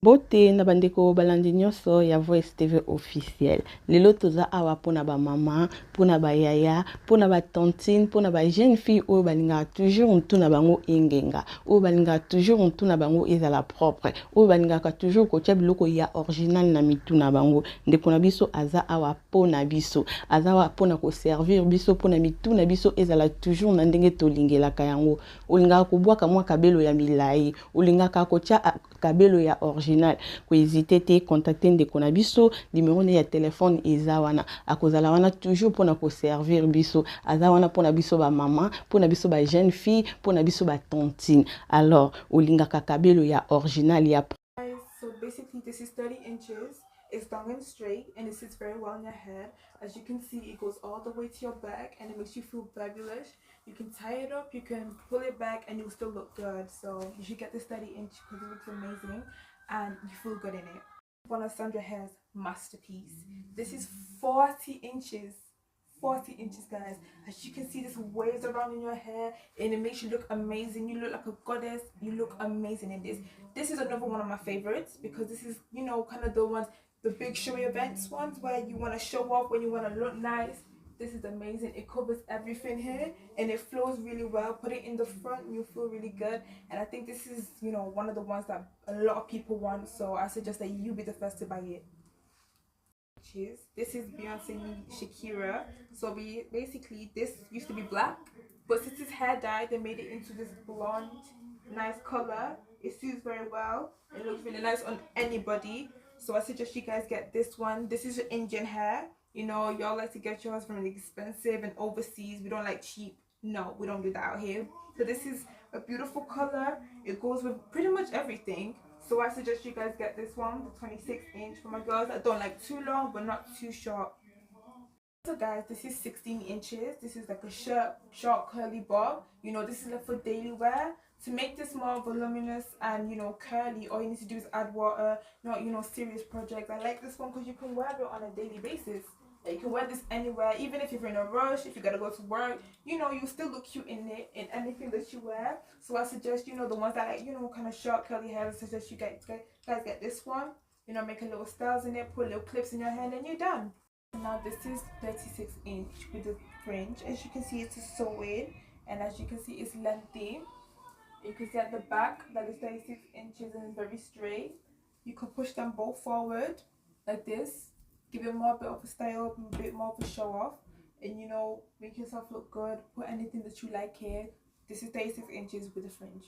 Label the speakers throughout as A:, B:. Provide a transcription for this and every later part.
A: Bote na bandeko balandi nyonso ya Voice TV officiel. Lelo toza awa pona ba maman, pona ba yaya, pona ba tantine, pona ba jeune fille oyo balinga toujours ntuna bango engenga. Oyo balinga toujours ntuna bango ezala propre. Oyo balinga toujours kotia biloko ya original na mituna bango. Ndeko na biso aza awa pona biso. Aza awa pona ko servir biso pona mituna biso ezala toujours na ndenge tolingelaka yango. Olinga ko bwaka mwa kabelo ya milai. Olinga kotia kabelo ya original. Ko hésiter te contacter ndeko na biso, numéro ne ya téléphone eza wana. Akozala wana toujours pona ko servir biso. Aza wana pona biso ba maman, pona biso ba jeune fille, pona biso ba tantine. Alors, olinga kabelo ya original ya.
B: So basically this is 30 inches. It's long and straight and it sits very well in your head. As you can see, it goes all the way to your back and it makes you feel fabulous. You can tie it up, you can pull it back, and you'll still look good. So you should get this 30-inch because it looks amazing and you feel good in it. One of Sandra Hair's masterpiece. This is 40 inches. 40 inches, guys. As you can see, this waves around in your hair and it makes you look amazing. You look like a goddess. You look amazing in this. This is another one of my favorites because this is, you know, kind of the ones, the big showy events ones where you want to show off, when you want to look nice. This is amazing. It covers everything here and it flows really well. Put it in the front, you feel really good. And I think this is, you know, one of the ones that a lot of people want. So I suggest that you be the first to buy it. This is Beyonce Shakira. So basically this used to be black, but since his hair dyed, they made it into this blonde, nice color. It suits very well. It looks really nice on anybody. So I suggest you guys get this one. This is Indian hair. You know, y'all like to get yours from expensive and overseas. We don't like cheap. No, we don't do that out here. So this is a beautiful color. It goes with pretty much everything. So I suggest you guys get this one, the 26-inch for my girls that don't like too long but not too short. So guys, this is 16 inches. This is like a short curly bob. You know, this is like for daily wear. To make this more voluminous and, you know, curly, all you need to do is add water, not, you know, serious projects. I like this one because you can wear it on a daily basis. You can wear this anywhere, even if you're in a rush, if you gotta go to work, you know, you still look cute in it, in anything that you wear. So I suggest, you know, the ones that like, you know, kind of short curly hair, I suggest you guys get this one. You know, make a little styles in it, put little clips in your hand, and you're done. Now this is 36-inch with the fringe. As you can see, it's a sewing, and as you can see, it's lengthy. You can see at the back that is 36 inches and it's very straight. You can push them both forward like this. Give it more bit of a style, a bit more of a show off, and you know, make yourself look good. Put anything that you like here. This is 36 inches with a fringe.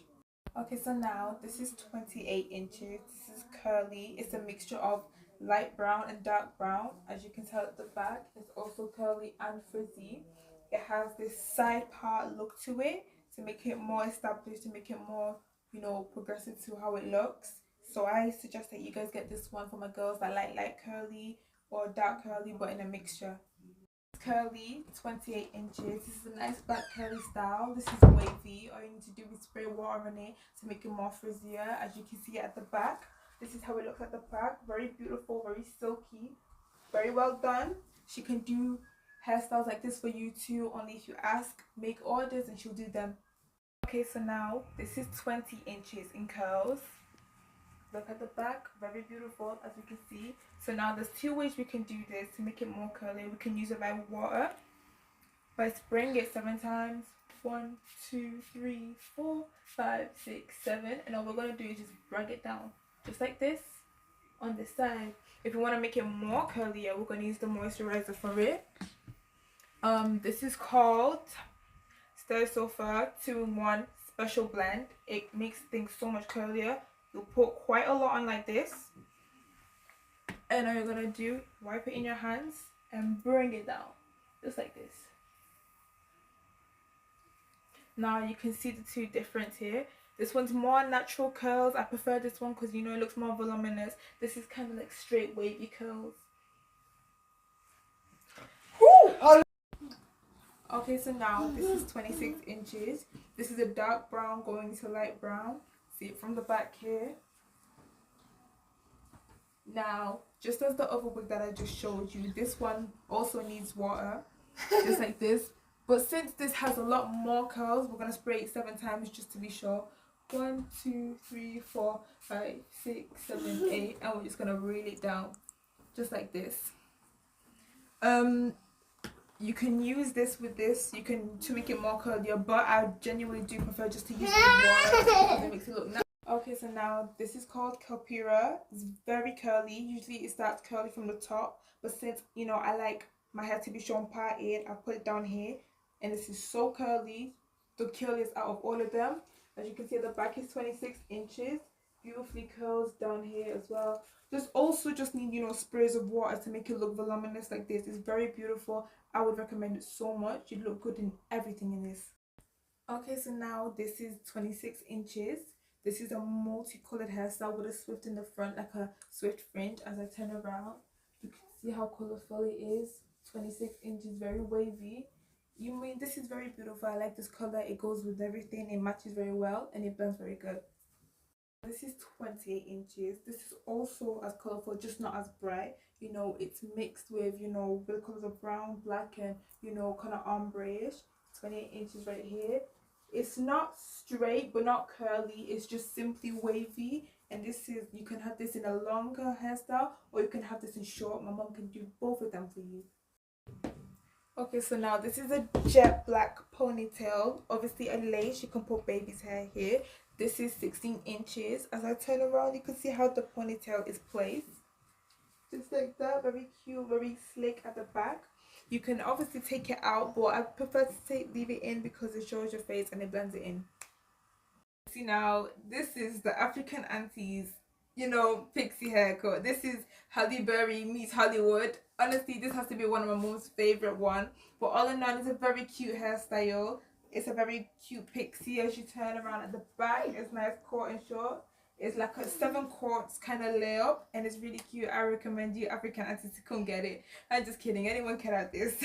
B: Okay, so now this is 28 inches. This is curly. It's a mixture of light brown and dark brown. As you can tell at the back, it's also curly and frizzy. It has this side part look to it to make it more established, to make it more, you know, progressive to how it looks. So I suggest that you guys get this one for my girls that like light curly or dark curly but in a mixture. Curly, 28 inches. This is a nice black curly style. This is wavy. All you need to do is spray water on it to make it more frizzier. As you can see at the back, this is how it looks at the back. Very beautiful, very silky, very well done. She can do hairstyles like this for you too, only if you ask, make orders, and she'll do them. Okay, so now this is 20 inches in curls. Look at the back, very beautiful, as you can see. So now there's two ways we can do this to make it more curly. We can use it by water, by spraying it 7 times. 1, 2, 3, 4, 5, 6, 7, and all we're going to do is just drag it down just like this on this side. If you want to make it more curlier, we're going to use the moisturizer for it. This is called Stay Sofa 2-in-1 Special Blend. It makes things so much curlier. You'll put quite a lot on like this, and all you're gonna do, wipe it in your hands and bring it down just like this. Now you can see the two difference here. This one's more natural curls. I prefer this one because, you know, it looks more voluminous. This is kind of like straight wavy curls. Okay, so now this is 26 inches. This is a dark brown going to light brown. See it from the back here. Now, just as the other wig that I just showed you, this one also needs water, just like this. But since this has a lot more curls, we're going to spray it 7 times just to be sure. 1, 2, 3, 4, 5, 6, 7, 8, and we're just gonna reel it down just like this. You can use this with this, you can to make it more curlier, but I genuinely do prefer just to use it with water because it makes it look nice. Okay, so now this is called Kelpira. It's very curly. Usually it starts curly from the top, but since you know I like my hair to be shown parted, I put it down here, and this is so curly, the curliest out of all of them. As you can see, the back is 26 inches. Beautifully curls down here as well. Just also just need, you know, sprays of water to make it look voluminous like this. It's very beautiful. I would recommend it so much. You'd look good in everything in this. Okay, so now this is 26 inches. This is a multicolored hairstyle with a swift in the front, like a swift fringe. As I turn around, you can see how colorful it is. 26 inches, very wavy. You mean this is very beautiful. I like this color. It goes with everything. It matches very well and it blends very good. This is 28 inches. This is also as colorful, just not as bright. You know, it's mixed with, you know, the colors of brown, black, and, you know, kind of ombre-ish. 28 inches right here. It's not straight, but not curly. It's just simply wavy. And this is, you can have this in a longer hairstyle, or you can have this in short. My mom can do both of them for you. Okay, so now this is a jet black ponytail. Obviously a lace. You can put baby's hair here. This is 16 inches. As I turn around, you can see how the ponytail is placed. Just like that. Very cute, very slick at the back. You can obviously take it out, but I prefer to leave it in because it shows your face and it blends it in. See, now this is the African aunties, you know, pixie haircut. This is Halle Berry meets Hollywood. Honestly, this has to be one of my mom's favorite one. But all in all, it's a very cute hairstyle. It's a very cute pixie. As you turn around at the back, it's nice cut and short. It's like a 7 quarts kind of layup, and it's really cute. I recommend you African aunties to come get it. I'm just kidding. Anyone can have this.